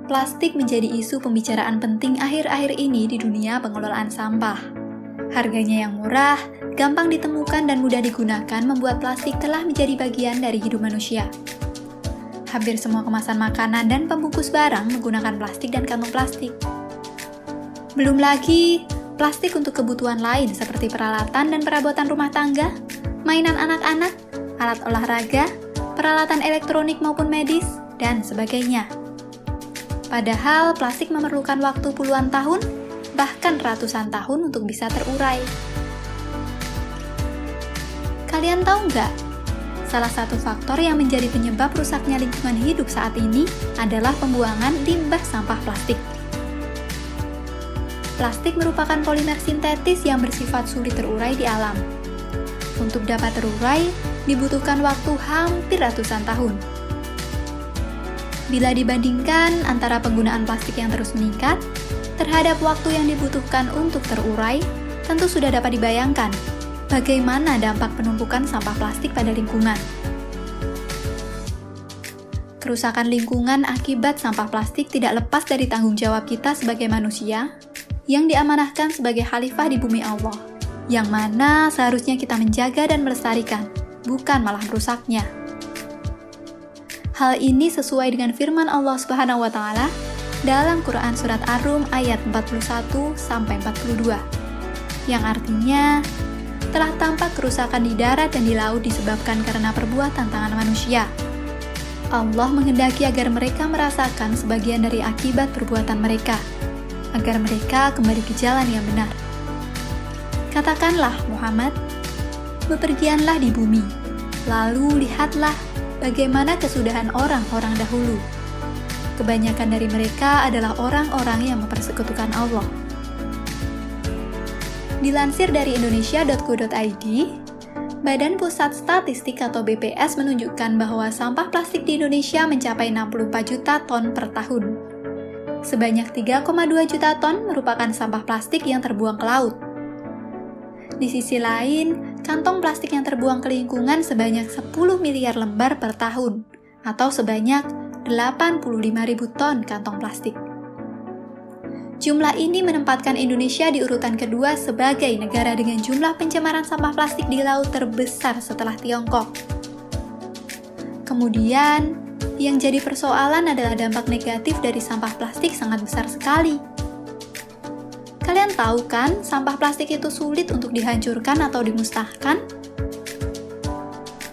Plastik menjadi isu pembicaraan penting akhir-akhir ini di dunia pengelolaan sampah. Harganya yang murah, gampang ditemukan dan mudah digunakan membuat plastik telah menjadi bagian dari hidup manusia. Hampir semua kemasan makanan dan pembungkus barang menggunakan plastik dan kantong plastik. Belum lagi, plastik untuk kebutuhan lain seperti peralatan dan perabotan rumah tangga, mainan anak-anak, alat olahraga, peralatan elektronik maupun medis, dan sebagainya. Padahal plastik memerlukan waktu puluhan tahun, bahkan ratusan tahun untuk bisa terurai. Kalian tahu nggak? Salah satu faktor yang menjadi penyebab rusaknya lingkungan hidup saat ini adalah pembuangan limbah sampah plastik. Plastik merupakan polimer sintetis yang bersifat sulit terurai di alam. Untuk dapat terurai, dibutuhkan waktu hampir ratusan tahun. Bila dibandingkan antara penggunaan plastik yang terus meningkat terhadap waktu yang dibutuhkan untuk terurai, tentu sudah dapat dibayangkan bagaimana dampak penumpukan sampah plastik pada lingkungan. Kerusakan lingkungan akibat sampah plastik tidak lepas dari tanggung jawab kita sebagai manusia yang diamanahkan sebagai khalifah di bumi Allah, yang mana seharusnya kita menjaga dan melestarikan, bukan malah merusaknya. Hal ini sesuai dengan firman Allah Subhanahu wa Ta'ala dalam Quran Surat Ar-Rum ayat 41-42, yang artinya, telah tampak kerusakan di darat dan di laut disebabkan karena perbuatan tangan manusia. Allah menghendaki agar mereka merasakan sebagian dari akibat perbuatan mereka, agar mereka kembali ke jalan yang benar. Katakanlah, Muhammad, bepergianlah di bumi, lalu lihatlah bagaimana kesudahan orang-orang dahulu. Kebanyakan dari mereka adalah orang-orang yang mempersekutukan Allah. Dilansir dari indonesia.go.id, Badan Pusat Statistik atau BPS menunjukkan bahwa sampah plastik di Indonesia mencapai 64 juta ton per tahun. Sebanyak 3,2 juta ton merupakan sampah plastik yang terbuang ke laut. Di sisi lain, kantong plastik yang terbuang ke lingkungan sebanyak 10 miliar lembar per tahun, atau sebanyak 85.000 ton kantong plastik. Jumlah ini menempatkan Indonesia di urutan kedua sebagai negara dengan jumlah pencemaran sampah plastik di laut terbesar setelah Tiongkok. Kemudian, yang jadi persoalan adalah dampak negatif dari sampah plastik sangat besar sekali. Kalian tahu kan, sampah plastik itu sulit untuk dihancurkan atau dimusnahkan?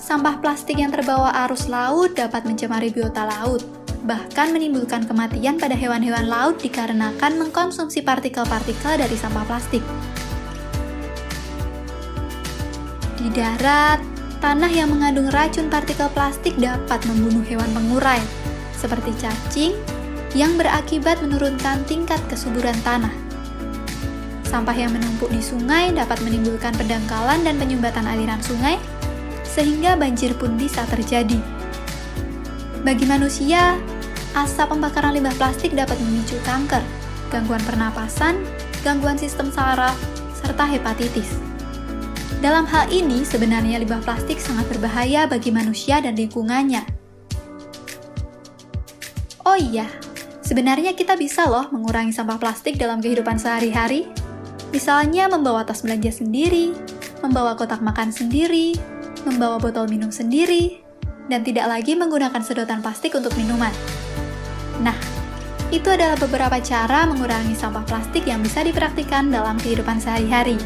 Sampah plastik yang terbawa arus laut dapat mencemari biota laut, bahkan menimbulkan kematian pada hewan-hewan laut dikarenakan mengkonsumsi partikel-partikel dari sampah plastik. Di darat, tanah yang mengandung racun partikel plastik dapat membunuh hewan pengurai, seperti cacing, yang berakibat menurunkan tingkat kesuburan tanah. Sampah yang menumpuk di sungai dapat menimbulkan pendangkalan dan penyumbatan aliran sungai, sehingga banjir pun bisa terjadi. Bagi manusia, asap pembakaran limbah plastik dapat memicu kanker, gangguan pernapasan, gangguan sistem saraf, serta hepatitis. Dalam hal ini, sebenarnya limbah plastik sangat berbahaya bagi manusia dan lingkungannya. Oh iya, sebenarnya kita bisa loh mengurangi sampah plastik dalam kehidupan sehari-hari. Misalnya membawa tas belanja sendiri, membawa kotak makan sendiri, membawa botol minum sendiri, dan tidak lagi menggunakan sedotan plastik untuk minuman. Nah, itu adalah beberapa cara mengurangi sampah plastik yang bisa dipraktikkan dalam kehidupan sehari-hari.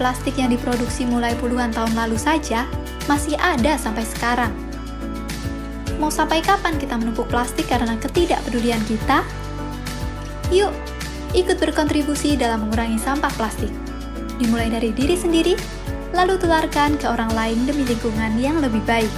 Plastik yang diproduksi mulai puluhan tahun lalu saja masih ada sampai sekarang. Mau sampai kapan kita menumpuk plastik karena ketidakpedulian kita? Yuk, ikut berkontribusi dalam mengurangi sampah plastik. Dimulai dari diri sendiri, lalu tularkan ke orang lain demi lingkungan yang lebih baik.